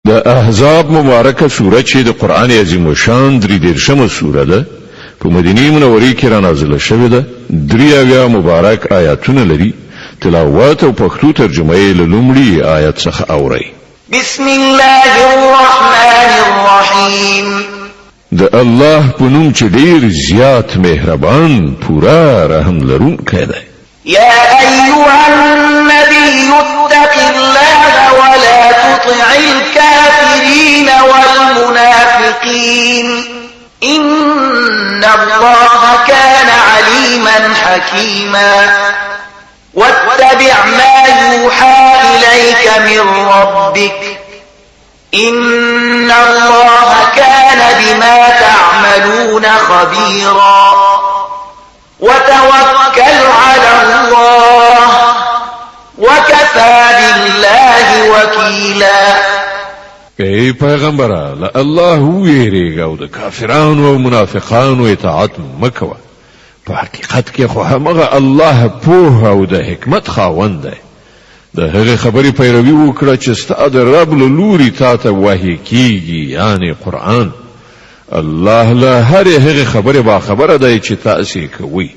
د احزاب مبارکه سوره چې د قران عظیم شان 33مه سوره ده په مدینه منوره کې را نازله شوې ده. 3 مبارک آیاتونه لري. تلاوت او پښتو ترجمه یې له لومړي آیت څخه اورئ. بسم الله الرحمن الرحیم. د الله په نوم چې ډیر زیات مهربان پورا رحم لرونکی دی. يا أيها النبي اتق الله ولا تطع الكافرين والمنافقين إن الله كان عليما حكيما واتبع ما يوحى إليك من ربك إن الله كان بما تعملون خبيرا وتوكل على الله وكفى بالله وكيلا. ای پیغمبره له الله ویریږه او د کافرانو او منافقانو اطاعت مکوه. په حقیقت کې خو همغه الله په او د حکمت خاوند دی. د هغه خبرې پیروي وکړه چې ستاسو د رب له لوري تاسو وحی کیږي یعنی قرآن. الله له هر هغه خبره با خبره دی چې تاسو کوي.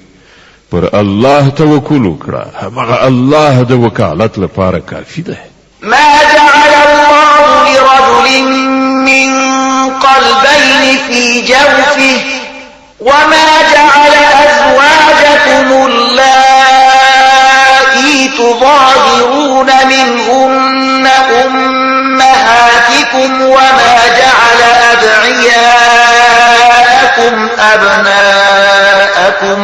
پر الله توکل وکړه هغه الله د وکالت لپاره کافی ده. ما جعل الله لرجل من قلبين في جوفه وما جعل أزواجكم اللائي تظاهرون منهن أمهاتكم وما جعل أدعياءكم أبناءكم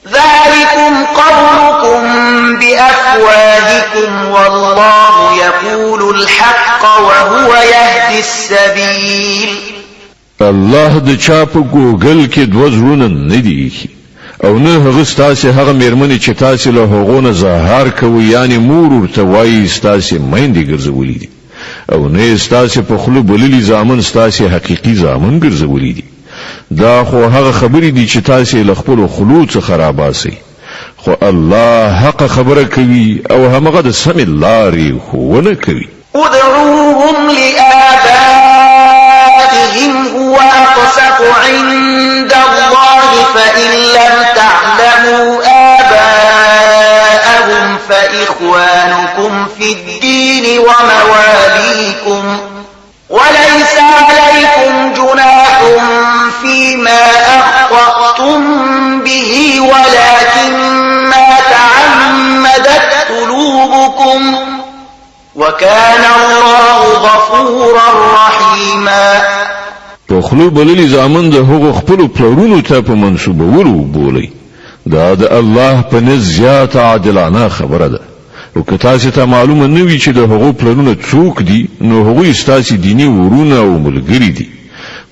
ذلكم قولكم بأفواهكم والله يقول الحق وهو يهدي السبيل. الله د چا په ګوګل کې دوه زړونه نه دي او نه هغه ستاسو هغه مېرمنې چې تاسو له هغو نه ظاهر کوي یعنی مور ورته وایي ستاسو میندې ګرځولې دي او نه ستاسو په خلو بللي زامن ستاسو حقيقي زامن ګرځولې دي. دا خو هغه خبرې دي چې تاسو له خپل خلو څخه راباسي. خو الله حق خبره کوي او همغه د سم لارې ښوونه کوي. ادعوهم لآبائهم هو أقسط عند الله فإن لم تعلموا آباءهم فإخوانكم في الدين ومواليكم وليس عليكم جناح فيما أخطأتم به ولكن ما تعمدت قلوبكم وكان الله غفورا رحيما. په خلو بللی زامن د هغو خپل پلرونو ته په منسوبولو بولی. دا د الله په نزد زیات عادلانه خبره ده. او که تاسو ته معلومه نه وي چې د هغو پلرونه څوک دي نو هغوی ستاسو دیني ورونه او ملګري دي.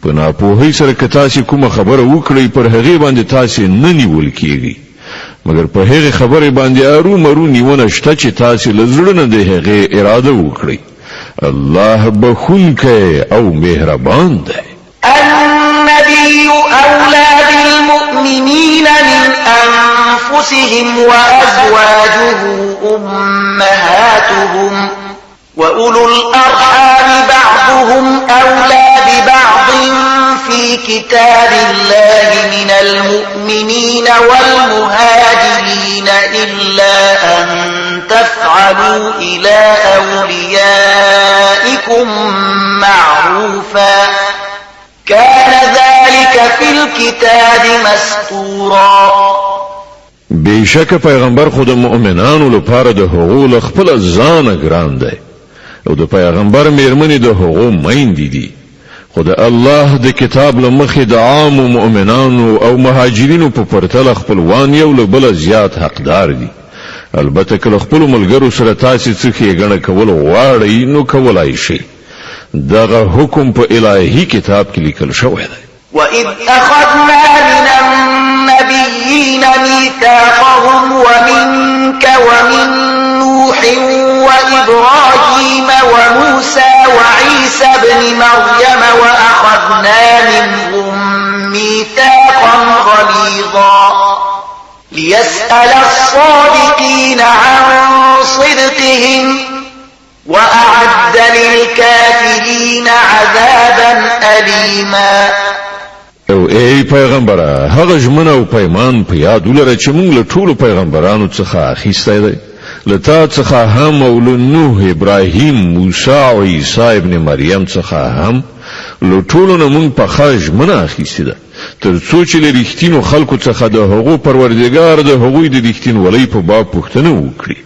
په ناپوهۍ سره که تاسو کومه خبره وکړئ پر هغې باندې تاسو نه نیول کیږي مګر په هغې خبرې باندې ارومرو نیونه شته چې تاسو له زړه نه د هغې اراده وکړئ. الله بخونکی او مهربان دی. النبي أولى بالمؤمنين من أنفسهم وأزواجه أمهاتهم وأولو الأرحام بعضهم أولى ببعض في كتاب الله من المؤمنين والمهاجرين إلا أن تفعلوا إلى أوليائكم معروفا كان ذلك في الكتاب مستورا. بشک پیغمبر خود مؤمنانو لپاره د هغو خپل ځان ګران دی او د پیغمبر مېرمنې د هغو میندې دي. خو د الله د کتاب لمخې د عام مؤمنانو او مهاجرینو په پرتله خپلوان یو له بل زیات حقدار دي. البته که خپل ملګرو سره تاسو څه ښېګڼه کول غواړئ نو کولای شئ. دغه حکم په الهي کتاب کې لیکل شوی دی. وَإِذْ أَخَذْنَا مِنَ النَّبِيِّينَ مِيثَاقَهُمْ وَمِنْكَ وَمِنْ نُوحٍ وَإِبْرَاهِيمَ وَمُوسَى وَعِيسَى ابْنِ مَرْيَمَ وَأَخَذْنَا مِنْهُمْ مِيثَاقًا غَلِيظًا لِيَسْأَلَ الصَّادِقِينَ عَنْ صِدْقِهِمْ وَأَعَدَّ لِلْكَافِرِينَ حليما. او ای پیغمبره هغه ژمنه او پیمان په یاد ولره چې موږ له ټولو پیغمبرانو څخه اخیستی دی، له تا څخه هم او له نوح، ابراهیم، موسی او عیسی ابن مریم څخه هم له ټولو نه موږ په ښه ژمنه اخیستې ده، تر څو چې له رښتینو خلکو څخه د هغو پروردګار د هغوی د رښتینولۍ په باب پوښتنه وکړي،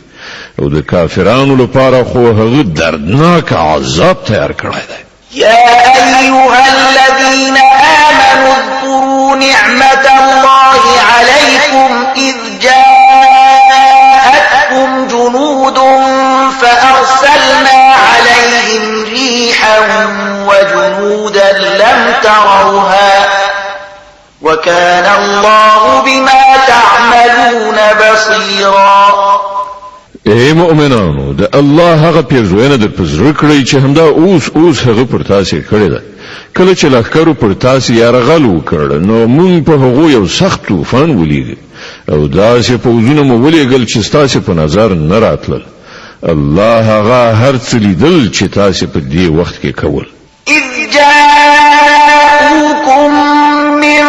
او د کافرانو لپاره خو هغه دردناک عذاب تیار کړی دی. يا أيها الذين آمنوا اذكروا نعمة الله عليكم إذ جاءتكم جنود فأرسلنا عليهم ريحا وجنودا لم تروها وكان الله بما تعملون بصيرا. اے مؤمنانو د الله هغه پیرزوینه در پزړه کړی چې همدا اوس هغه پر تاسو کړی ده. کله چې لښکرو پر تاسو یرغل وکړ نو مونږ په هغه یو سخت طوفان ولیږه او داسې پوځونه مو ولېږل چې تاسو په نظر نه راتلل. الله هغه هر څه لیدل چې تاسو په دې وخت کې کول. إذ جاءوكم من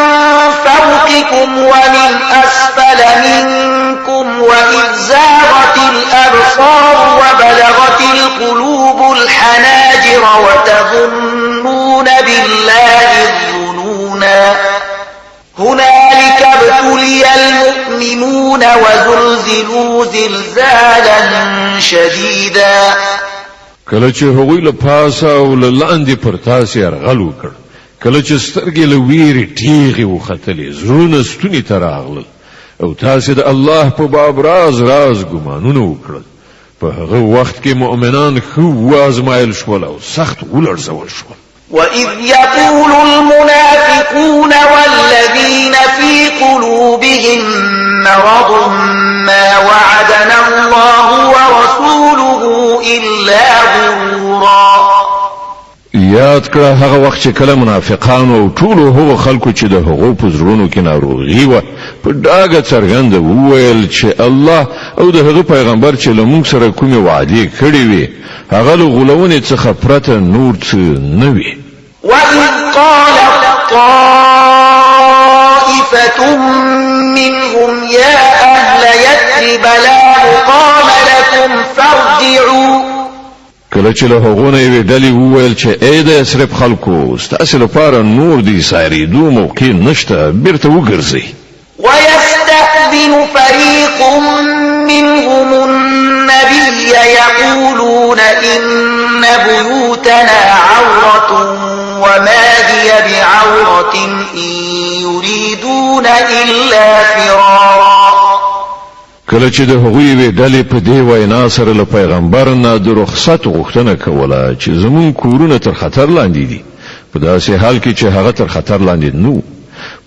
فوقكم ومن أسفل منكم وإذ زاغت الأبصار وبلغت القلوب الحناجر وتظنون بالله الظنونا هنالك ابتلي المؤمنون وزلزلوا زلزالا شديدا. کله چې هغوی له پاسه او له لاندې پر تاسو یرغل وکړ، کله چې سترګې له ویرې ټیغې وختلې، زړونه ستوني ته راغلل او تاسو د الله په باب راز ګمانونه وکړل، په هغه وخت کې مؤمنان ښه وازمایل شول او سخت ولړزول شول. وَإِذْ يَقُولُ الْمُنَافِقُونَ وَالَّذِينَ فِي قُلُوبِهِم مَّرَضٌ مَّا وَعَدَنَا اللَّهُ وَرَسُولُهُ إِلَّا غُرُورًا. یاد کړه هغه وخت چې کله منافقان او ټول هغه خلکو چې د هغو په زړونو کې ناروغي و په ډاګه څرګنده وویل چې الله او د هغه پیغمبر چې له موږ سره کومې وعدې کړې وي هغه له غولونې څخه پرته نور څه نه وي. وَإِذْ قَالَتْ طَائِفَةٌ مِّنْهُمْ يَا أَهْلَ يَثْرِبَ لَا مُقَامَ لَكُمْ فَارْجِعُوا. کله چې له هغو نه یوې ډلې وویل چې ای د یثرب خلکو ستاسې لپاره نور د سایرېدو موقع نشته، بیرته وګرځئ. وَيَسْتَأْذِنُ فَرِيقٌ مِّنْهُمُ النَّبِيَّ يَقُولُونَ إِنَّ بُيُوتَنَا عَوْرَةٌ وَمَا هِيَ بِعَوْرَةٍ إِن يُرِيدُونَ إِلَّا فِرَارًا. کله چې د هغوی وی ډلې په دې وینا سره له پیغمبر نه د رخصت غوښتنه کوله چې زمون کورونه تر خطر لاندې دي، په داسې حال کې چې هغه تر خطر لاندې نو،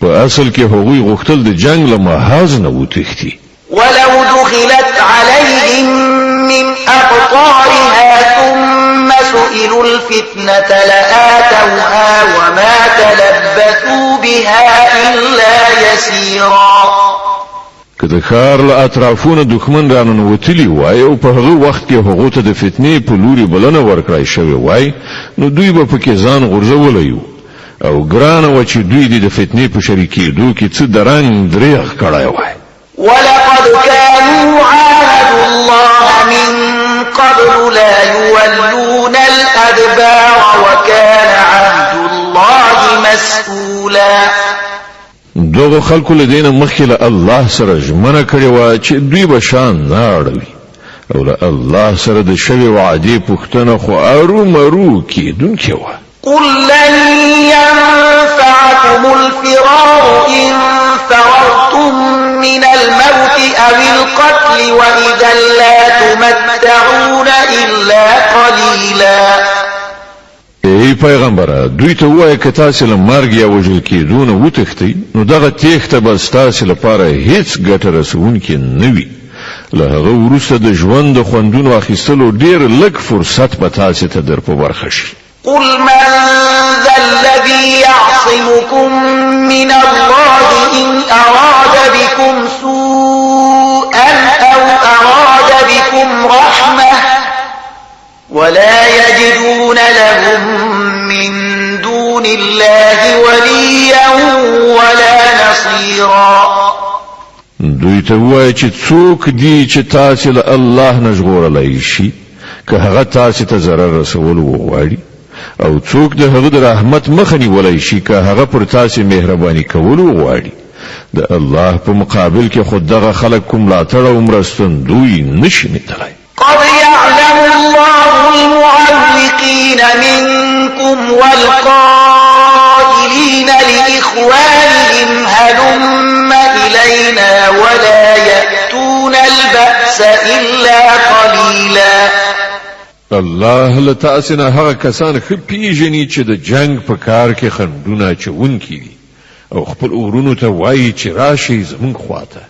په اصل کې هغوی غوښتل د جنگ له محاذ نه وتښتي. ولو دخلت عليهم من أقطارها ثم سئلوا الفتنة لآتوها وما تلبثوا بها إلا يسيرا. که د ښار له اطرافونو دښمن راننوتلي وای او په هغه وخت کې هغو ته د فتنې په لوري بلنه ورکړای شوې وای نو دوی به پکې ځان غورځولی وو او ګرانه وه چې دوی د فتنې په شریکېدو کې څه درنګ دریغ کړی وای. ولقد كانوا عاهدوا الله من قبل لا يولون الأدبار وكان عهد الله مسئولا. دغه خلکو له دینه مخکې له الله سره ژمنه کړې وه چې دوی به شان نه اړوي او له الله سره د شوې وعدې پوښتنه خو ارومرو کېدونکې وه. قل لن ينفعكم الفرار إن فررتم من الموت أو القتل وإذا لا تمتعون إلا قليلا. ای پیغمبره دوی ته وایه که تاسې له مرګ یا وژل کېدو نه وتښتئ نو دغه تېښته به ستاسې لپاره هیڅ ګټه رسوونکې نه وي. له هغه وروسته د ژوند د خوندونو اخیستلو ډېر لږ فرصت به تاسې ته در په برخه شي. قل من ذا الذي يعصمكم من الله إن أراد بكم سوءا أو أراد بكم رحمة ولا يجدون لهم من دون الله نصيرا دوی ته وایي چې څوک دی چې تاسو له الله نه ژغورلای شي که هغه تاسو ته ضرر رسول وغواړي او څوک د هغه د رحمت مخه نیولای شي که هغه پر تاسو مهرباني کول وغواړي د الله په مقابل کې خود دغه خلک کوم ملاتړ او مرستندوی نشي نیتلای. قد يعلم الله المعوقين منكم والقائلين لإخوانهم هلم إلينا ولا يأتون البأس إلا قليلا. الله لتاسنا هغه کسان خپیژني چې د جنگ په کار کې خندونه چونکي دي او خپل اورونو ته وایي چې راشي زمون خواته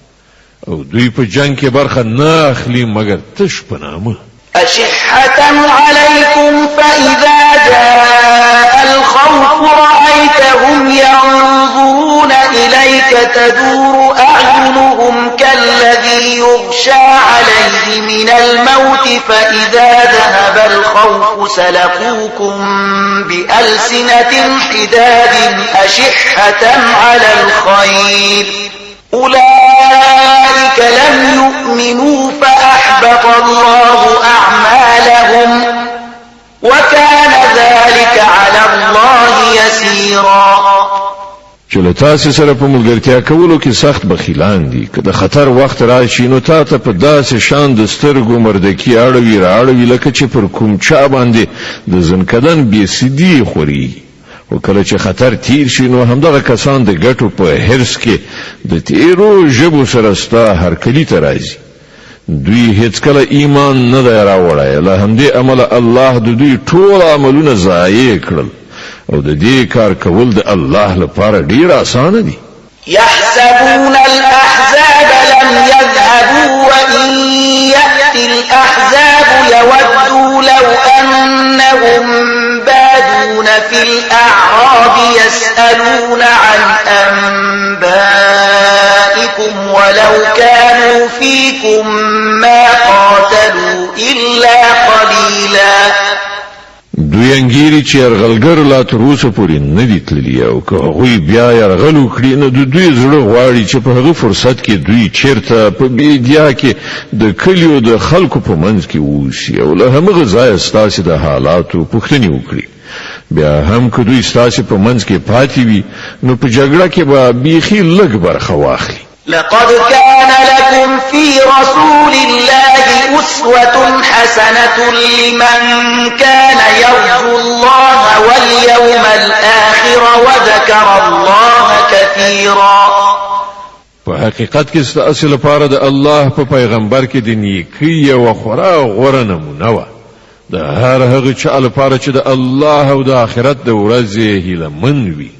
او دوی په جنگ کې برخه نه اخلي مگر تش په نامه. أشحة عليكم فإذا جاء الخوف رأيتهم ينظرون إليك تدور أعينهم كالذي يغشى عليه من الموت فإذا ذهب الخوف سلقوكم بألسنة حداد أشحة على الخير أولئك لم يؤمنوا فأحبط الله أعمالهم وكان ذلك على الله يسيرا. چې له تاسو سره په ملګرتیا کولو کې سخت بخیلان دي که د خطر وخت راشي نو تاسو په داسې شان د سترګو مردکی اړوي لکه چې پر کوم چا باندې د زنکدن بي سي دي خوري او کله چې خطر تیر شي نو همدغه کسان د ګټو په هرڅ کې د تیرو ژبو سره ستا هر کلی ته راځي. دوی هیڅ کله ایمان نه دی راوړی له همدې عمله الله د دوی ټول عملونه ضایع کړل او د دې کار کول د الله لپاره ډیر آسان دي. يحسبون الأحزاب لم يذهبوا وإن يأتي الأحزاب يودوا لو أنهم بادون في الأعراب يسألون عن أنبائكم ولو كانوا فيكم ما قاتلوا إلا قليلا. دوی انګيري چې يرغلګر لا تر اوسه پورې نه دي تللي او که هغوی بیا يرغل وکړي نو دوی زړه غواړي چې په هغه فرصت کې دوی چیرته په بیدیا کې د کلیو د خلکو په منځ کې ووسي او له همغه ځایه ستاسې د حالاتو پوښتنې وکړي. بیا هم که دوی ستاسې په منځ کې پاتې وي نو په جګړه کې به بیخي لږ برخه واخلي. لقد كان لكم في رسول الله أسوة حسنة لمن كان يرجو الله واليوم الآخر وذكر الله كثيرا. په حقیقت کې ستاسو لپاره د الله په پیغمبر کې د نیکی او خورا غوره نمونه و د هر هغه چا لپاره چې د الله او د آخرت د ورځې هیله من وي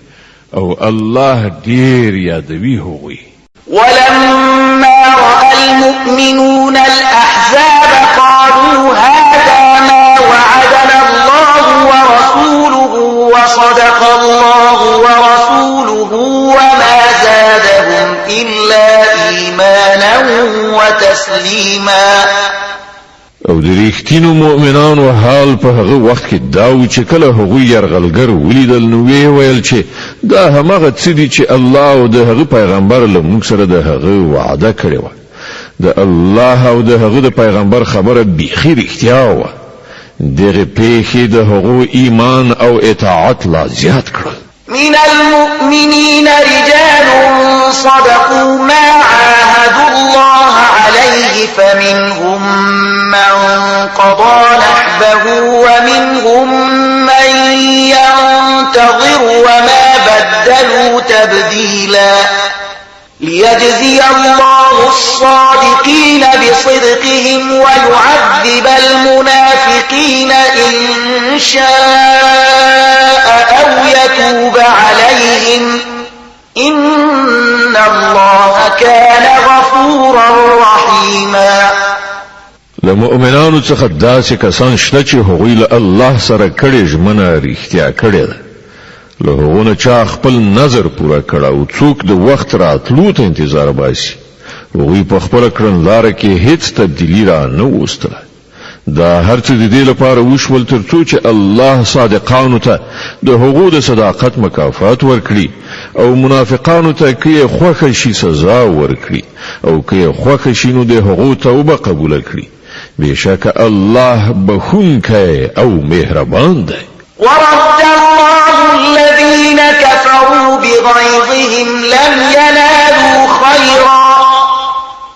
او الله ډیر یادوي هغوی. ولما رأى المؤمنون الأحزاب قالوا هذا ما وعدنا الله ورسوله وصدق الله ورسوله وما زادهم إلا إيمانا وتسليما. او د ریښتینو مؤمنانو حال په هغه وخت کې داو چې کله هغوی يرغلګر ولیدل نو ویل چې دا همغه څه دي چې الله او د هغه پیغمبر له موږ سره د هغه وعده کړې و. د الله او د هغه د پیغمبر خبره بیخي رښتیا و. دغه پیښې د هغو ایمان او اطاعت لا زیات کړل. من المؤمنين رجال صدقوا ما عاهدوا الله عليه فمنهم من قضى نحبه ومنهم من ينتظر وما بدلوا تبديلا. ليجزي الله الصادقين بصدقهم ويعذب المنافقين إن شاء أو يتوب عليهم إن الله كان غفورا رحيما. لمؤمنانو څخه داسې کسان شته چې هغوی له الله سره کړې ژمنه رښتیا کړې ده. له هغونه چا خپل نظر پوره کړ او څوک د وخت راتلو ته انتظار باسي. هغوی په خپل کړنلاره کې هیڅ تبدیلی را نه وستله. دا هر څه د دې لپاره وشول ترڅو چې الله صادقانو ته د هغو د صداقت مکافات ورکړي او منافقانو ته کې خوښ شي سزا ورکړي او کې خوښ شي نو د هغو توبه قبول کړي. بشک الله بخونکی او مهربان دی. ورد الله الذين كفروا بغيظهم لم ينالوا خيرا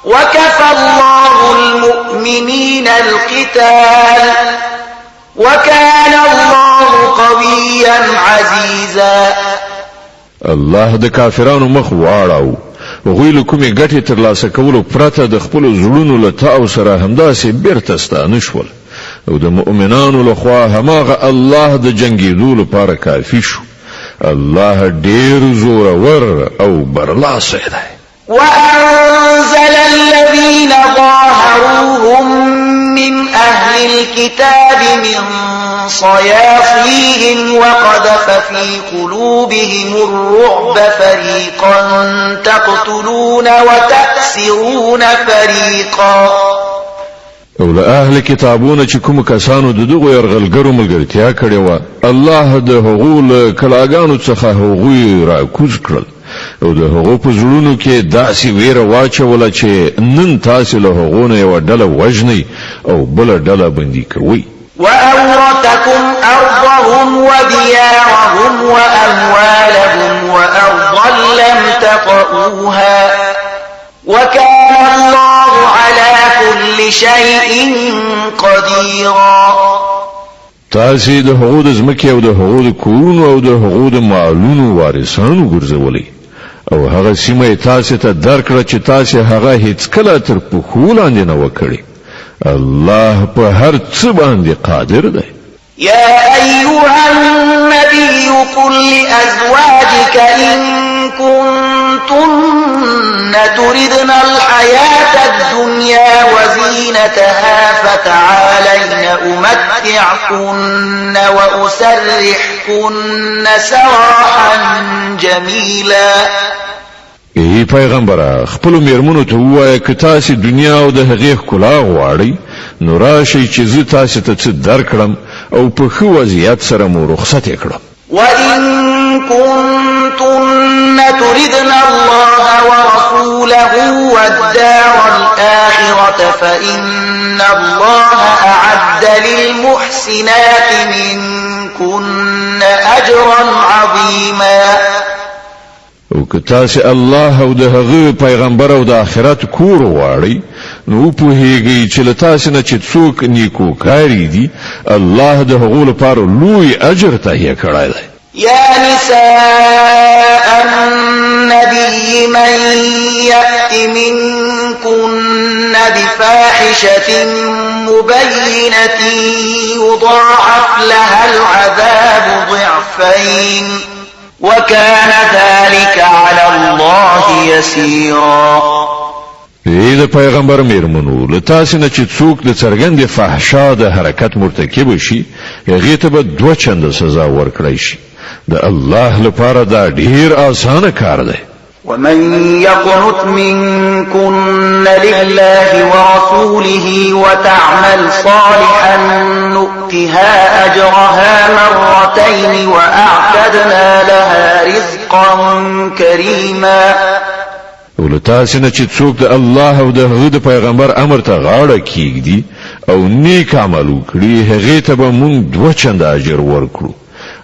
وكفى الله المؤمنين القتال وكان الله قويا عزيزا. الله د کافرانو مخ واړاو هغوی له کومې ګټې ترلاسه کولو پرته د خپلو زړونو له تاو سره همداسې بیرته ستانه شول او د مؤمنانو لخوا هماغه الله د جنګېدو لپاره کافي شو. الله ډېر زورور او برلاسی دی. وأنزل الذين ظاهروهم من أهل الكتاب من صياصيهم وقذف في قلوبهم الرعب فريقا تقتلون وتأسرون فريقا. او له اهل کتابونه چې کوم کسانو د دغو يرغلګرو ملګرتیا کړې وه الله د هغو له کلاګانو څخه هغوی راکوز کړل او د هغو په زړونو کې داسې ویره واچوله چې نن تاسې له هغو نه یوه ډله وژنئ او بله ډله بندي کوئ. وأورثكم أرضهم وديارهم وأموالهم وأرضا لم تطئوها وكان الله على كل شيء قديرا. تاسې د هغو د ځمکې او د هغو د کورونو او د هغو د مالونو وارثانو ګرځولئ او هغه سیمه یې تاسې ته درکړه چې تاسې هغه هیڅکله تر پښو لاندې نه وکړئ. الله په هر څه باندې قادر دی. يا أيها النبي قل لأزواجك إن كنتن تردن الحياة الدنيا وزينتها فتعالين أمتعكن وأسرحكن سراحا جميلا. ای پیغمبره خپل میرمنو ته ووایه که تاسې دنیا او د هغې ښکلا غواړئ نو راشئ چې زه تاسې ته څه درکړم او په ښه وضعیت سره مو رخصت یې کړم. وإن كنتن تردن الله ورسوله والدار الآخرة فإن الله أعد للمحسنات منكن أجرا عظيما. او که تاسې الله او د هغه پیغمبر او د آخرت کور غواړئ نو پوهیږئ چې له تاسې نه چې څوک نیکوکاري دي الله د هغو لپاره لوی اجر تهیه کړی دی. يا نساء النبي من يأت منكن بفاحشة مبينة يضاعف لها العذاب ضعفين وكان ذلك على الله يسيرا. ای د پیغمبر میرمنو له تاسې نه چې څوک د څرګندې فحشا د حرکت مرتکب شي هغې ته به 2 چنده سزا ورکړی شي. د الله لپاره دا ډیر آسانه کار دی. ومن يقنت منكن لله ورسوله وتعمل صالحا نؤتها أجرها مرتين وأعتدنا لها رزقا كريما. او له تاسې نه چې څوک د الله او د هغه د پیغمبر امر ته غاړه کیږدي او نیک عمل وکړي هغې ته به موږ 2 چنده اجر ورکړو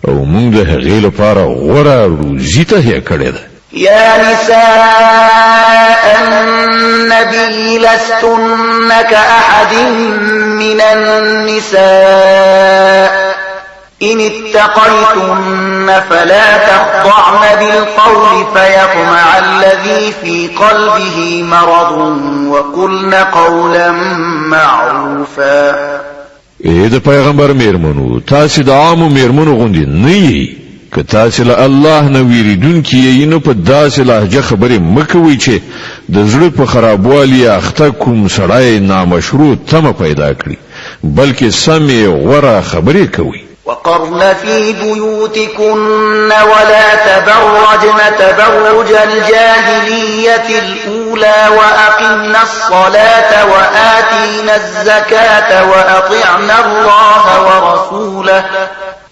او موږ د هغې لپاره غوره روزي تهیه کړې ده. يا نساء النبي لستن كأحد من النساء إن اتقيتن فلا تخضعن بالقول فيطمع الذي في قلبه مرض وقلن قولا معروفا. ای د پیغمبر میرمنو تاسې د عامو میرمنو غوندې نه یئ. که تاسې له الله نه ویریدونکي یئ نو په داسې لهجه خبرې مه کوئ چې د زړه په خرابوالي اخته کوم سړی نامشروع تمه پیدا کړي بلکې سمې غوره خبرې کوئ. وقرن في بيوتكن ولا تبرجن تبرج الجاهلية الأولى الرسلا وأقمنا الصلاة وآتينا الزكاة وأطعنا الله ورسوله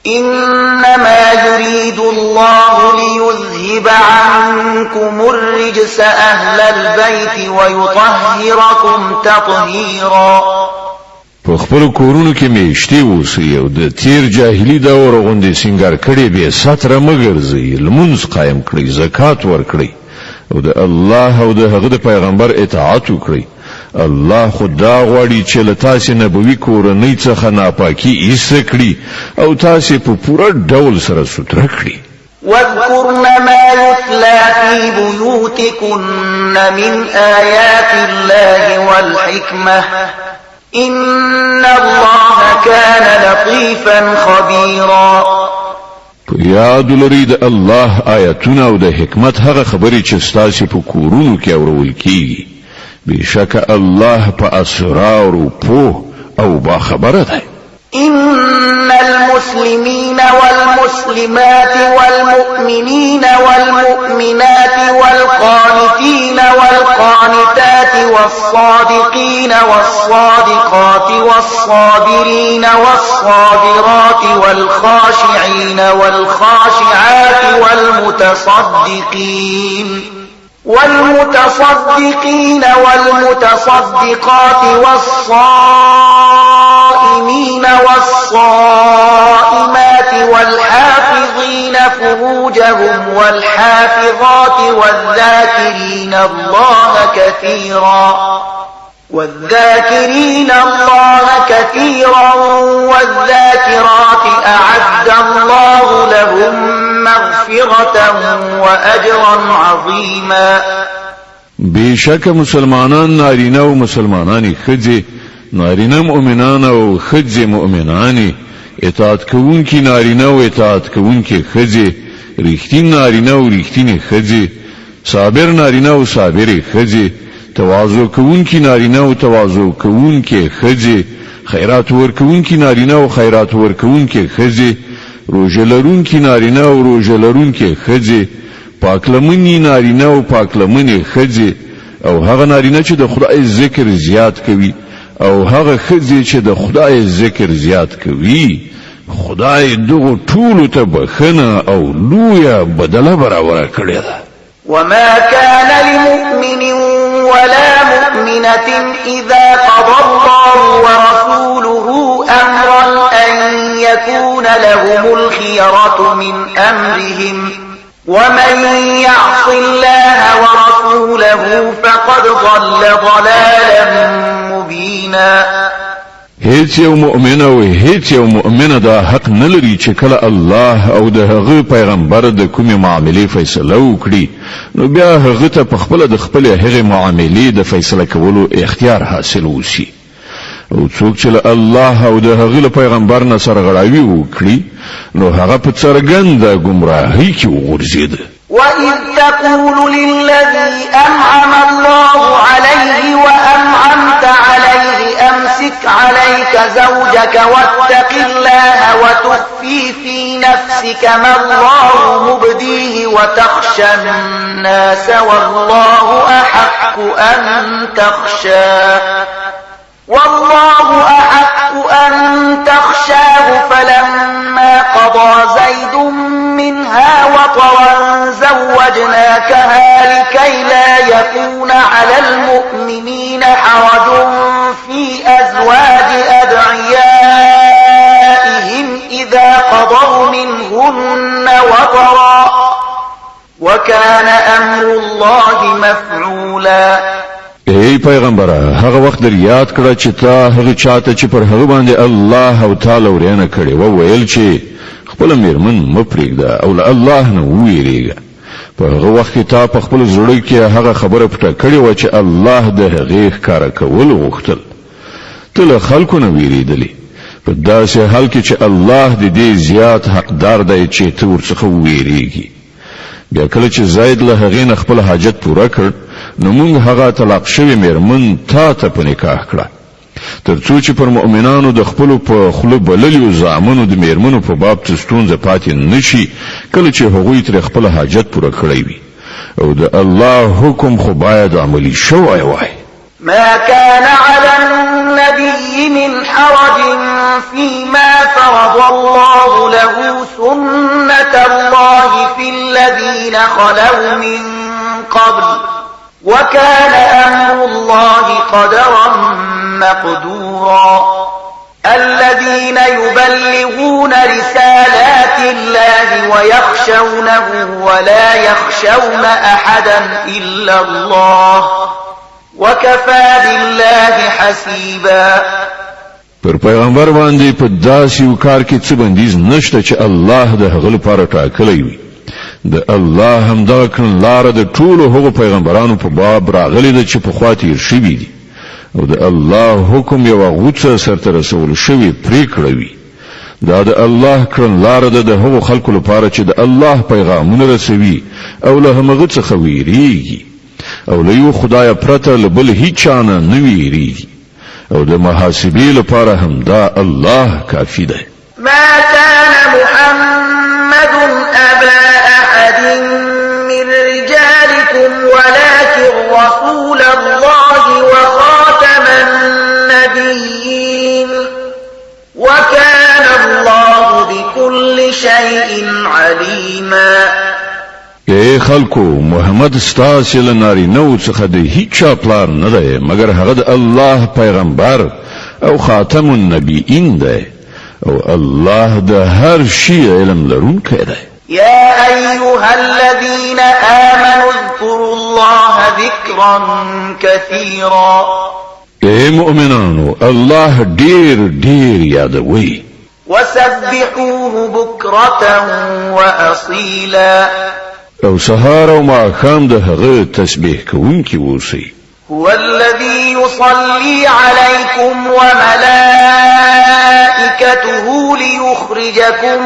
إنما يريد الله ليذهب عنكم الرجس أهل البيت ويطهركم تطهيرا. په خپل کورونو کې میشتي اوسئ او د تیر جاهلی دور غوندې سنگار کړي به ستر مګرځي، لمونځ قائم کړئ، زکات ورکړئ او د الله او د هغه د پیغمبر اطاعت وکړئ. الله خدا غواړي چې له تاسو نبوي کورنۍ څخه ناپاکي ایسته کړي او تاسو په پوره ډول سره ستر کړي. واذكرن ما يتلى في بيوتكن من آيات الله والحكمة إن الله كان لطيفا خبيرا. یاد لري د الله آیاتونه او د حکمت هغه خبرې چې ستاسو په کورونو کې اورول کیږي. بشک الله په اسرار او په او با خبره ده. إن المسلمين والمسلمات والمؤمنين والمؤمنات والقانتين والقانتات والصادقين والصادقات والصابرين والصابرات والخاشعين والخاشعات والمتصدقين والمتصدقات والصائمين والصائمات والحافظين فروجهم والحافظات والذاكرين الله كثيرا والذاكرات أعد الله لهم مغفرة وأجرا عظيما. بشک مسلمانان نارینه او مسلمانانی خځې، نارینه مؤمنان او خځې مؤمنانی، اطاعت کوونکي نارینه او اطاعت کوونکي خځې، رښتینی نارینه او رښتینی خځې، صابر نارینه او صابرې خځې، تواضع کوونکي نارینه او تواضع کوونکي خځې، خیرات ورکوونکي نارینه او خیرات ورکوونکي خځې، روزه لرونکي نارینه او روزه لرونکي خځې، پاکلمنی نارینه او پاکلمنې خځې، او هغه نارینه چې د خدای ذکر زیات کوي او هغه خځې چې د خدای ذکر زیات کوي. خدای دغه ټولو ته بخنه او لویه بدله برابر کړې ده. وما كان لمؤمن ولا مؤمنة إذا قضى الله ورسوله أمرا أن يكون لهم الخيرة من أمرهم ومن يعص الله ورسوله فقد ضل ضلالا مبينا. هیڅ یو مؤمن او هیڅ یو مؤمنه دا حق نه لري چې کله الله او د هغه پیغمبر د کومې معاملې فیصله وکړي نو بیا هغه ته په خپل د خپل هغه معاملې د فیصله کولو اختیار حاصل وشي. او څوک چې الله او د هغه پیغمبر نه سرغړاوي وکړي نو هغه په څرګنده گمراهۍ کې وغورځي. وَإِذْ تَقُولُ لِلَّذِي أَنْعَمَ اللَّهُ عَلَيْهِ وَأَنْعَمْتَ عَلَيْهِ أَمْسِكْ عَلَيْكَ زَوْجَكَ وَاتَّقِ اللَّهَ وَتُخْفِي فِي نَفْسِكَ مَا اللَّهُ مُبْدِيهِ وَتَخْشَى النَّاسَ وَاللَّهُ أَحَقُّ أَن تَخْشَاهُ فَلَمَّا قَضَى زَيْدٌ منها وطرا زوجناكها لكي لا يكون على المؤمنين حرج في أزواج أدعيائهم إذا قضوا منهن وطرا وكان أمر الله مفعولا. ای پیغمبره هغه وخت در یاد کړه چې تا هغه چاته چې پر هغه باندې الله او تعالی ورینه کړي و ویل چې خپل میرمن مپریږده او له الله نه ویریږه. په هغه وخت کې تا په خپل زړه کې هغه خبره پټه کړې و چې الله د هغې ښکارا کول غوښتل. ته له خلکو نه ویریدلې په داسې حال کې چې الله د دې زیات حقدار دی چې ته ورڅخه ویریږي. بیا کله چې زید له هغې نه خپل حاجت پوره کړ نو موږ هغه طلاق شوی میرمن تا ته په نکاح کړه ترڅو چې پر مؤمنانو د خپل په خله بللیو زامنو د میرمنو په باب ستونزه پاتې نشي کله چې هغوی تر خپل حاجت پوره کړی وي او د الله حکم خو باید عملی شوی وای. ما كان على النبي من حرج فيما فرض الله له سنة الله في الذين خلوا من قبل وكان أمر الله قدرا مقدورا الذين يبلغون رسالات الله ويخشونه ولا يخشون أحدا إلا الله وكفى بالله حسيبا. پر پیغمبر باندې په داسې یو کار کې څه بندیز نشته چې الله د هغه لپاره ټاکلی وي. د الله همدا کړنلاره د ټولو هغو پیغمبرانو په باب راغلې ده چې پخوا تېر شوي دي او د الله حکم یوه غوڅه سرته رسول شوې پرېکړه وي. دا د الله کړنلاره ده د هغو خلکو لپاره چې د الله پیغامونه رسوي او له همغه څخه ویریږي او له یو خدای پرته له بل هیڅ نه نه ویریږي او د محاسبې لپاره هم دا الله کافي ده. ما كان محمد أبا أحد من رجالكم ولكن رسول الله وخاتم النبيين وكان الله بكل شيء عليما. اے خلکو محمد ستاسو له نارینه‌و څخه د هیڅ پلار نه دی مګر هغه د الله پیغمبر او خاتم النبیین دی او الله د هر شي علم لرونکی دی. يا أيها الذين آمنوا اذكروا الله ذكرا كثيرا. اے مؤمنانو الله ډیر ډیر یادوي. وسبحوه بكرة وأصيلا. او سهار او ماښام د هغه تسبیح کوونکی اوسئ. هو الذي يصلي عليكم وملائكته ليخرجكم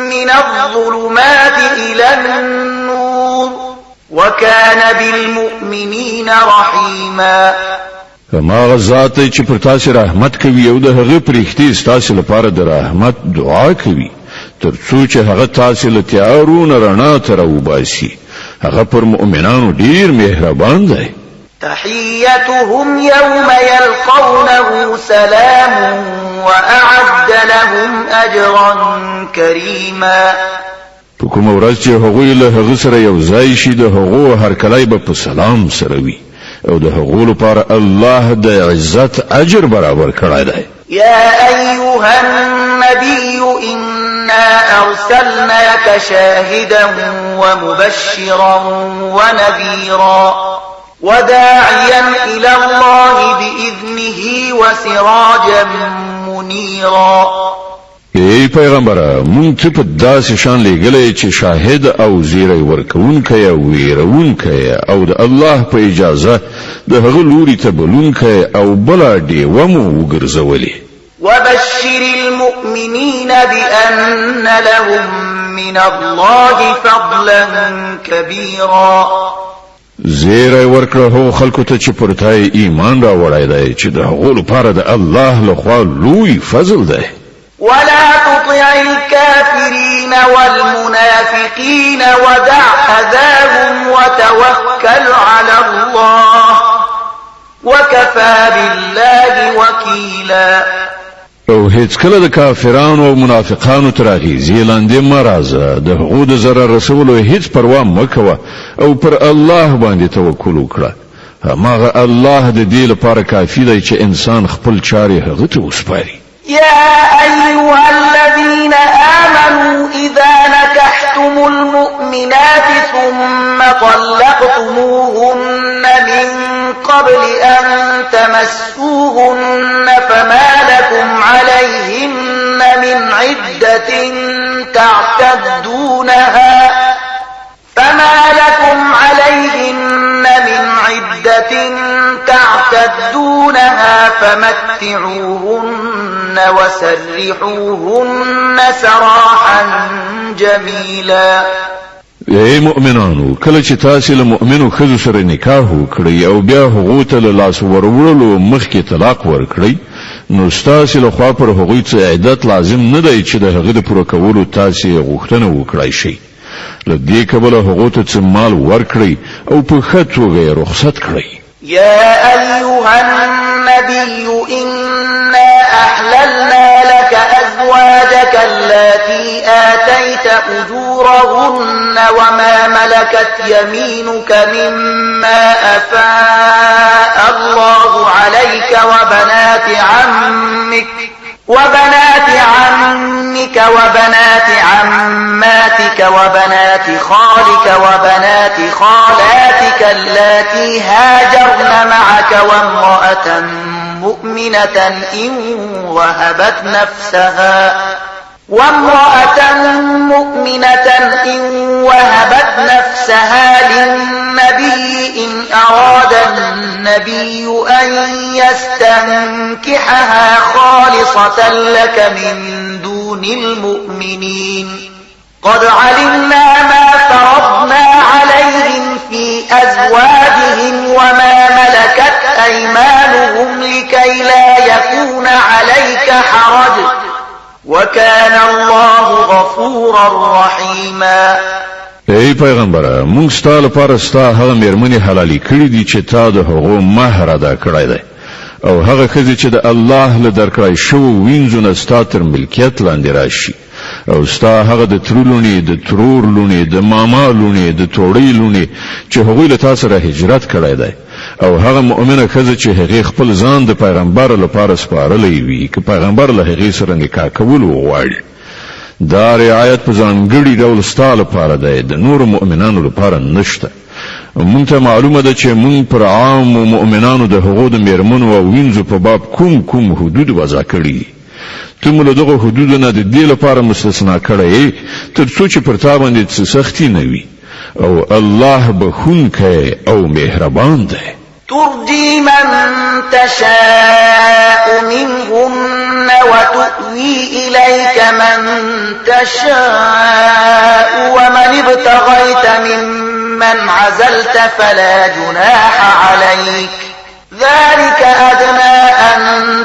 من الظلمات إلى النور وكان بالمؤمنين رحيما. هماغه ذات چې پر تاسو رحمت کوي او د هغه پرښتې تاسو لپاره د رحمت دعا کوي ترڅو چې هغه تاسو له تیارونو رڼا ته راوباسي. هغه پر مؤمنانو ډیر مهربان دی. تحيتهم يوم يلقونه سلام وأعد لهم أجرا كريما. په کومه ورځ چې هغوی له هغه سره یو ځای شي د هغو هرکلی به په سلام سره وي او د هغو لپاره الله د عزت اجر برابر کړی دی. يا أيها النبي إنا أرسلناك شاهدا ومبشرا ونذيرا وداعيا إلى الله بإذنه وسراجا منيرا. ای پیغمبره مونږ ته په داسې شان لېږلی چې شاهد او زیری ورکوونکی او ویرونکی او د الله په اجازه د هغه لوري ته بلونکی او بله ډیوه مو وګرځولې. وبشر المؤمنين بأن لهم من الله فضلا كبيرا. زیری ورکړه هغو خلکو ته چې پر تا ایمان راوړی دی چې د هغو لپاره د الله لخوا لوی فضل دی. ولا تطع الكافرين والمنافقين ودع أذاهم وتوكل على الله وكفى بالله وكيلا. او هیڅ کله د کافرانو او منافقانو تر اغیزې لاندې مه راځه. د هغو د ضرر رسولو هیڅ پروا مه کوه او پر الله باندې توکل وکړه. هماغه الله د دې لپاره کافي دی چې انسان خپل چارې هغه ته وسپاري. يا أيها الذين آمنوا إذا نكحتم المؤمنات ثم طلقتموهن من قبل أن تمسوهن فما لكم عليهن من عدة تعتدونها فمتعوهن وسرحوهن سراحا جميلا. ای مؤمنانو کله چې تاسو له مؤمنو خزو سره نکاح وکړئ او بیا هغه ته له لاس ورولو مخکې طلاق ورکړئ نو تاسو له خوا پر هغه څه عدت لازم نه دی چې د هغه د پوره کولو تاسو غوښتنه وکړئ شي لدې کبله هغو ته څه مال ورکړئ او په ښه توګه یې رخصت کړئ. يا أيها النبي إنا أحللنا لك أزواجك التي آتيت أجورهن وما ملكت يمينك مما أفاء الله عليك وبنات عمك وبنات عماتك وبنات خالك وبنات خالاتك اللاتي هاجرن معك وامرأة مؤمنة إن وهبت نفسها للنبي إن أراد النبي أن يستنكحها خالصة لك من دون المؤمنين قد علمنا ما فرضنا عليهم في أزواجهم وما ملكت أيمانهم لكي لا يكون عليك حرج وكان الله غفورا رحيما. ای پیغمبره موږ ستا لپاره ستا هغه مېرمنې حلالې کړي دي چې تا د هغو مهر ادا کړی دی او هغه ښځې چې د الله له درکړای شوو وینځو نه ستا تر ملکیت لاندې راشي او ستا هغه د ترو لونې د ترور لونې د ماما لونې د توړۍ لونې چې هغوی له تا سره هجرت کړی دی او هغه مؤمنه ښځه چې هغې خپل ځان د پیغمبر لپاره سپارلی وي که پیغمبر له هغې سره نکاح کول وغواړي. دا رعایت په ځانګړي ډول ستا لپاره دی د نورو مؤمنانو لپاره نشته. مونږ ته معلومه ده چې مونږ پر عامو مؤمنانو د هغو د مېرمنو او وینځو په باب کوم حدود وضع کړي. ته مو له دغو حدودو نه د دې لپاره مستثنا کړی یې تر څو چې پر تا باندې څه سختي نه وي او الله بخونکی او مهربان دی. ترجي من تشاء منهن وتؤوي إليك من تشاء ومن ابتغيت ممن عزلت فلا جناح عليك ذلك أدنى أن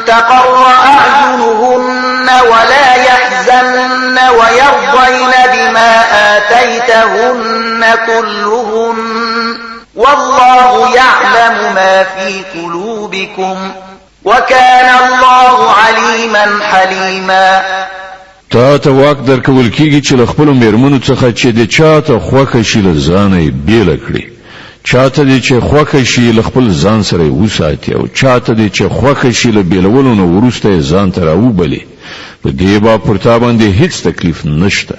تقر أعينهن ولا يحزن ويرضين بما آتيتهن كلهن والله يعلم ما في قلوبكم وكان الله عليما حليما. تا ته واک درکول کیږي چې له خپلو مېرمنو څخه چې د چا ته خوښه شي له ځانه یې بیله کړي، چا ته دې چې خوښه شي له خپل ځان سره یې وساتي او چا ته دې چې خوښه شي له بیلولو نه وروسته یې ځان ته راوبلي. په دې باب پر تا باندې هیڅ تکلیف نشته.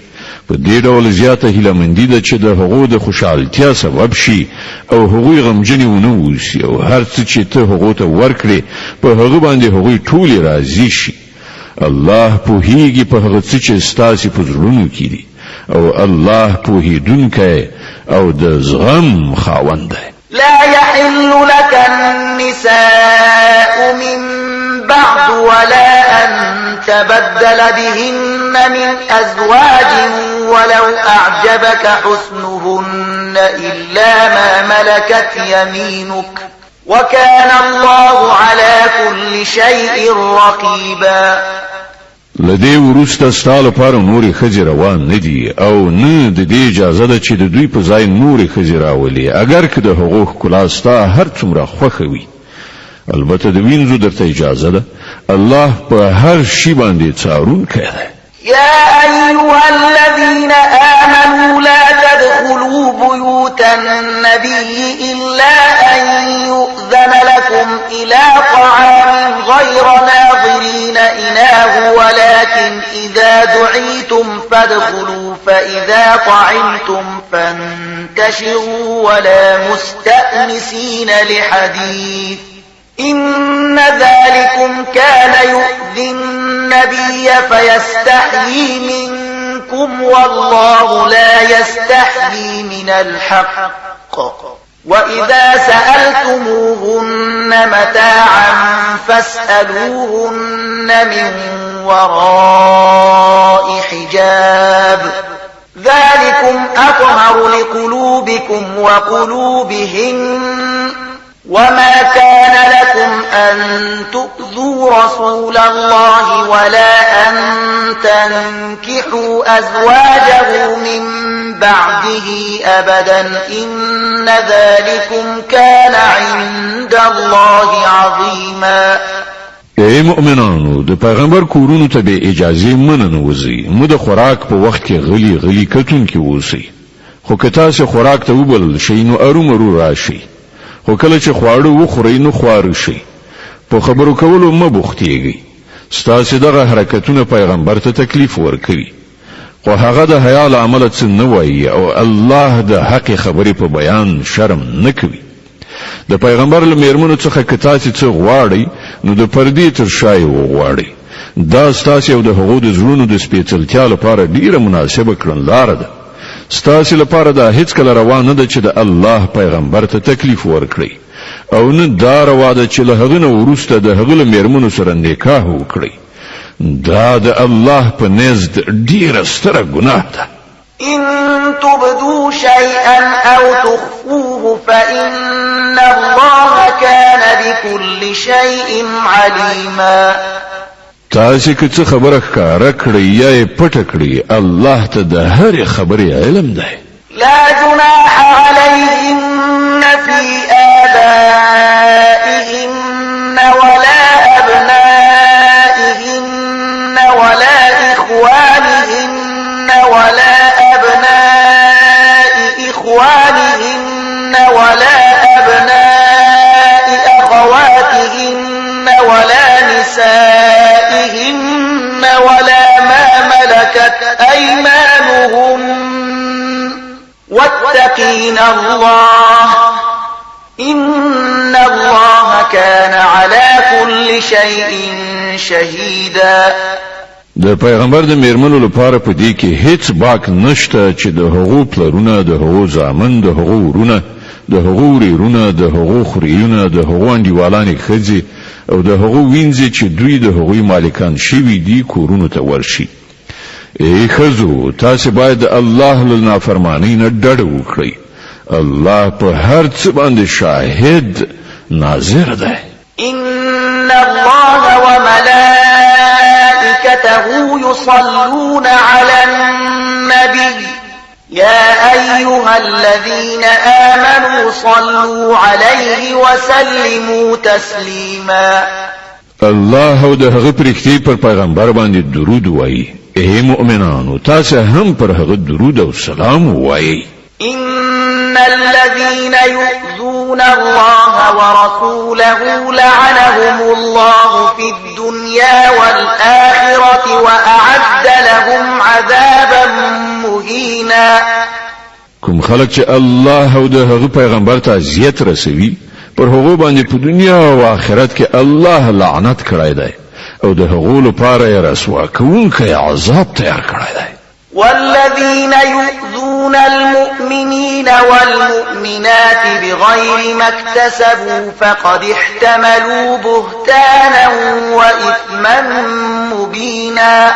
په دې ډول زیاته هیلهمندي ده چې د هغو د خوشحالتیا سبب شي او هغوی غمجنې ونه اوسي او هر څه چې ته هغو ته ورکړې په هغه باندې هغوی ټولې راضي شي. الله پوهیږي په هغه څه چې ستاسې په زړونو کې دي او الله پوهیدونکی او د زغم خاوند دی. لا يحل لك النساء من بعد ولا أن تبدل بهن من أزواج ولو أعجبك حسنهن إلا ما ملكت يمينك وكان الله على كل شيء رقيبا. لدې وروسته ستا لپاره نورې ښځې روان نه دي او نه د دې اجازه ده چې د دوی په ځای نورې ښځې راولي اگر که د هغو ښکلا ستا هر څومره خوښه وي. البته د وینځو درته اجازه ده. الله په هر شي باندې څارونکی دی. يا أيها الذين آمنوا لا تدخلوا بيوت النبي إلا أن يؤذن لكم إلى طعام غير ناظرين إناه ولكن إذا دعيتم فادخلوا فإذا طعمتم فانتشروا ولا مستأنسين لحديث إن ذلكم كان يؤذي النبي فيستحيي منكم والله لا يستحيي من الحق وإذا سألتموهن متاعا فاسألوهن من وراء حجاب ذلكم أطهر لقلوبكم وقلوبهن وما كان لكم أن تؤذوا رسول الله ولا أن تنكحوا أزواجه من بعده أبدا إن ذلكم كان عند الله عظيما. ای مؤمنانو د پیغمبر کورونو ته به اجازه مننه وزي مو د خوراک په وخت کې غلي کتون کې اوسئ خو که تاسو خوراک ته وبلل شئ نو ارومرو راشئ خو کله چې خواړه وخورئ نو خوار شئ په خبرو کولو مه بوختیږئ ستاسو دغه حرکتونه پیغمبر ته تکلیف ورکوي خو هغه د حیا له عمله څه نه وایي او الله د حق خبرې په بیان شرم نه کوي د پیغمبر له میرمنو څخه که تاسو څه غواړئ نو د پردې تر شا یې وغواړئ دا ستاسو او د هغو د زړونو د سپېڅلتیا لپاره ډیره مناسبه کړنلاره ده ستاسو لپاره دا هیڅ کله روا نه ده چې د الله پیغمبر ته تکلیف ورکړي او نه دا روا ده چې له هغه نه وروسته د هغه له میرمنو سره نکاح وکړي دا د الله په نزد ډیره ستره ګناه ده. إن تبدوا شيئا أو تخفوه فإن الله كان بكل شيء عليما. تاسو که څه خبره ښکاره کړئ یا یې پټه کړئ الله ته د هرې خبرې علم دی. لا جناح عليهن في آبائهن ولا أبنائهن ولا إخوانهن ولا أبناء إخوانهن ولا أبناء أخواتهن ولا نسائهن ولا ما ملكت أيمانهن واتقين الله إن الله كان على كل شيء شهيدا. د پیغمبر د میرمنو لپاره په دې کې هیڅ باک نشته چې د هغو پلرونه د هغو زامن د هغو ورونه د هغو ورونه د هغو خوريونه د هغو انډیوالانې ښځې او د هغو وینځي چې دوی د هغوی مالکان شوي دي کورونو ته ورشي. ای ښځو تاسو باید الله له نافرمانی نه ډډه وکړئ الله په هر څه باندې شاهد ناظر دی. إن الله وملائكته يصلون على النبي يا أيها الذين آمنوا صلوا عليه وسلموا تسليما. الله او د هغه پرختي پر پیغمبر باندې درود وایي. ای مؤمنانو تاسو هم پر هغه درود او سلام وایي. إن الذين يؤذون الله ورسوله لعنهم الله في الدنيا والآخرة وأعد لهم عذابا مهينا. کوم خلک چې الله او د هغه پیغمبر ته اذیت رسوي پر هغه باندې په دنیا او آخرت کې الله لعنت کړی دی او د هغو لپاره رسوا کوونکی عذاب تیار کړی دی. والذين يؤذون المؤمنين والمؤمنات بغير ما اكتسبوا فقد احتملوا بهتانا وإثما مبينا.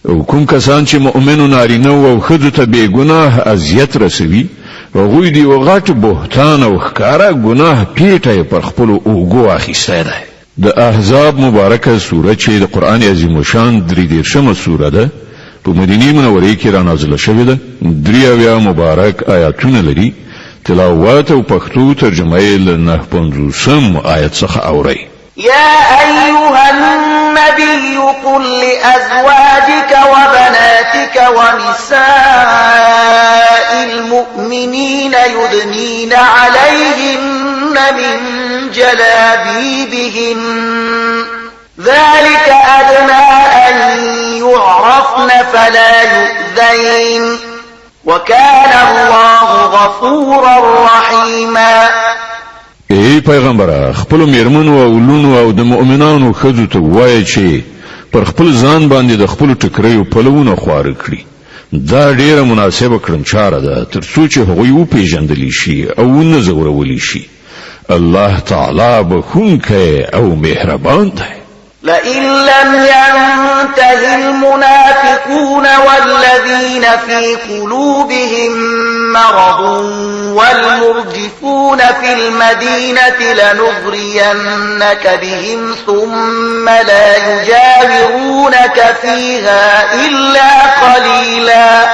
او کوم کسان چې مؤمنو نارینه او ښځو ته بې ګناه اذیت رسوي هغوی دی غټ بهتان او ښکاره ګناه پیټه پر خپلو اوږو اخیستی دی. د احزاب مبارکه سوره چې د قرآن عظیم الشان 33مه سوره ده په مدینه منورې کې را نازله شوې ده. 3 مبارک آیاتونه لري. تلاوت او پښتو ترجمه یې له 950 آیت څخه اورئ. يا أيها النبي قل لأزواجك وبناتك ونساء المؤمنين يدنين عليهن من جلابيبهن ذلك أدنى أن يعرفن فلا يؤذين وكان الله غفورا رحيما. ای پیغمبره خپل میرمنو او لونو او د مؤمنانو ښځو ته وایي چې پر خپل ځان باندې د خپل ټکریو پلوونه خوار کړي. دا ډیره مناسبه کړنچاره ده ترڅو چې هغوی وپېژندلی شي او نه ځورولی شي. الله تعالی بخونکی او مهربان دی. لئن لم ينته المنافقون والذين في قلوبهم مرض والمرجفون في المدينة لنغرينك بهم ثم لا يجاورونك فيها إلا قليلا.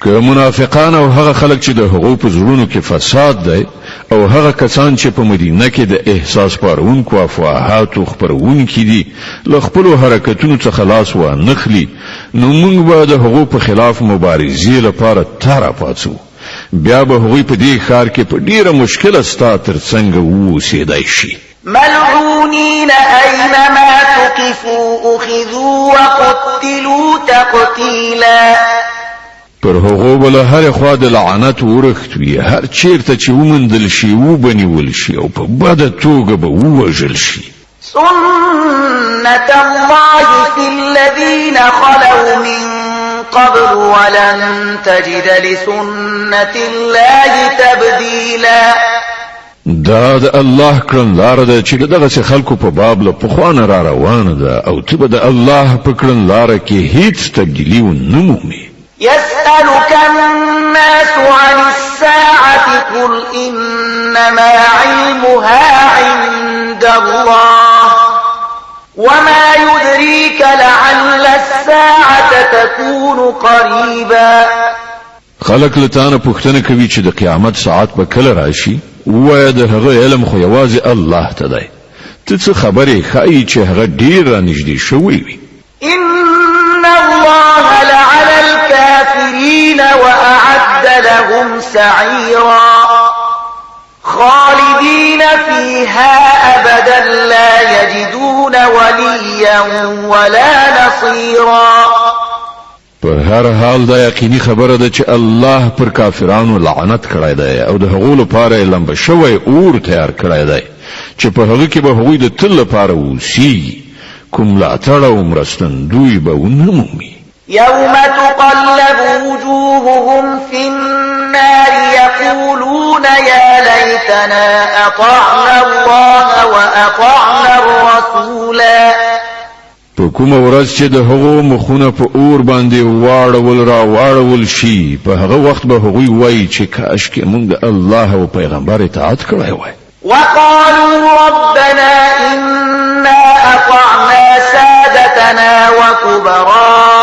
که منافقان او هغه خلک چې د هغو په زړونو کې فساد دی او هغه کسان چې په مدینه کې د احساس پارونکو افواهاتو خپرونکي دي له خپلو حرکتونو څخه لاس وانخلي نو موږ به د هغو په خلاف مبارزې لپاره تاره پاڅو بیا به هغوی په دې ښار کې په ډیره مشکله ستا تر څنګه واوسېدای شي ملعونين أينما تقفوا أخذوا وقتلوا تقتيلا پر هغو بل هر خوا د لعنت ورخت وي هر چیرته چې ومندل شي وبنیول شي او په بده توګه به ووژل شي سنة الله في الذين خلوا من قبل ولن تجد لسنة الله تبديلا دا د الله کړن لار ده چې دغه خلکو په باب له پخوانه را روانه ده او ته به د الله په کړن لار کې هیڅ تبدیلی ونه مومي يسألك الناس عن الساعة قل إنما علمها عند الله وما يدريك لعل الساعة تكون قريبا خلق لتانه پوښتنه کوي چې د قیامت ساعت به کله راشي وای د هغه علم خو یوازې الله ته دی ته څه خبرې ښایي چې هغه ډیر را نږدې شوی وي إن الله لعن الكافرين وأعد لهم سعيرا خالدين فيها أبدا لا يجدون وليا ولا نصيرا په هر حال دا یقیني خبره ده چې الله پر کافرانو لعنت کړی دی او د هغو لپاره لمبه شوی اور تیار کړی دی چې په هغه کې به هغوی د تل لپاره اوسي کوم ملاتړ او مرستندوی به ونه مومي يوم تقلب وجوههم في النار يقولون يا ليتنا أطعنا الله وأطعنا الرسولا په کومه ورځ چې د هغو مخونه په اور باندې واړول شي په هغه وخت به هغوی وایي چې کاش کې موږ د الله او پیغمبر اطاعت کړی وای وقالوا ربنا إنا أطعنا سادتنا وكبراءنا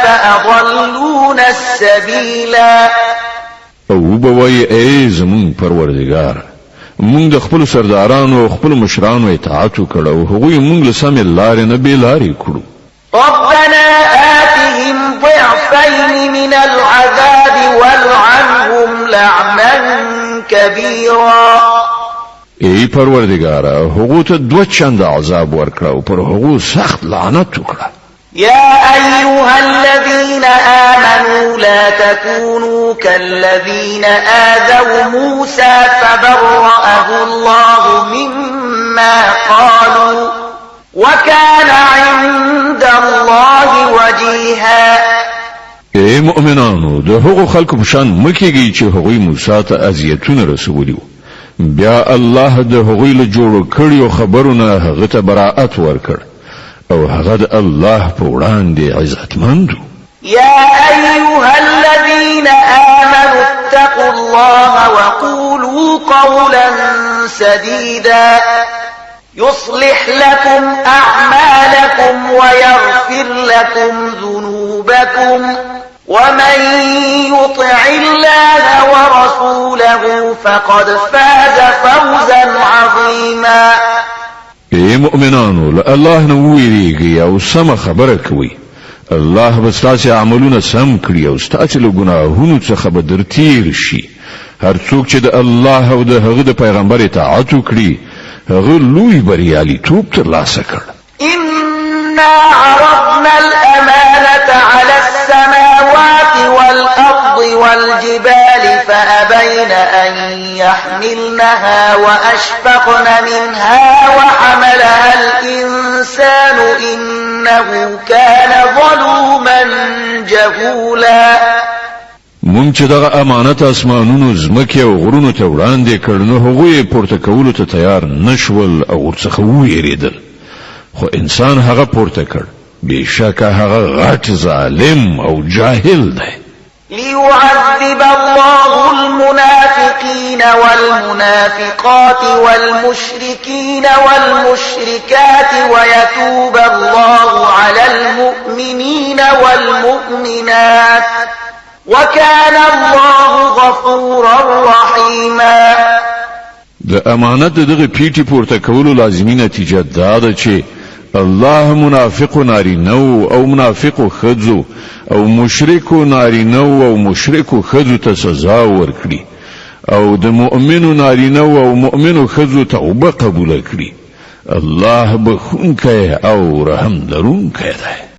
فأضلونا السبيلا او به وایي ای زمون پروردگار موږ د خپل سردارانو او خپل مشرانو اطاعت وکړو او هغوی موږ له سمې لارې نه بېلارې کړو ربنا آتهم ضعفين من العذاب والعنهم لعنا كبيرا ای پروردگار هغو ته 2 چنده عذاب ورکړه او پر هغو سخت لعنت وکړه يا أيها الذين آمنوا لا تكونوا كالذين آذوا موسى فبرأه الله مما قالوا وكان عند الله وجيها ای مؤمنانو د هغو خلکو په شان مکیږي چې هغوی موسی ته اذیتونه رسولي بیا الله د هغوی له جوړ کړیو خبرونه هغه ته براءت ورکړ او هغه د الله په وړاندې عزتمند يا أيها الذين آمنوا اتقوا الله وقولوا قولا سديدا يصلح لكم أعمالكم ويغفر لكم ذنوبكم ومن يطع الله ورسوله فقد فاز فوزا عظيما ای مؤمنانو له الله نه ویریږئ او سم خبره کوي الله به ستاسو عملونه سم کړي او ستاسو له ګناهونو څخه به در تیر شي هر څوک چې د الله او د هغه د پیغمبر اطاعت وکړي هغه لوی بریالیتوب ترلاسه کړ إنا عرضنا الأمانة على السماوات والأرض والجبال فأبين أن يحملنها وأشفقن منها وحملها الإنسان إنه كان ظلوما جهولا مونږ چې دغه امانت اسمانونو زمکه او غرونو ته وړاندې کړ نو هغوی پورته کولو ته تیار نشول او ورڅخه ویریدل خو انسان هغه پورته کړ بشکه هغه غټ ظالم او جاهل دی ليعذب الله المنافقين والمنافقات والمشركين والمشركات ويتوب الله على المؤمنين والمؤمنات وكان الله غفورا رحيما. د امانت دغه پیټي پورته کولو لازمي نتیجه دا ده چې الله منافق نارینو او منافق خځو او مشرک نارینو او مشرک خځو ته سزا ورکړي او د مؤمنو نارینو او مؤمنو خځو توبه قبول کړي. الله بخونکی او رحم لرونکی دی.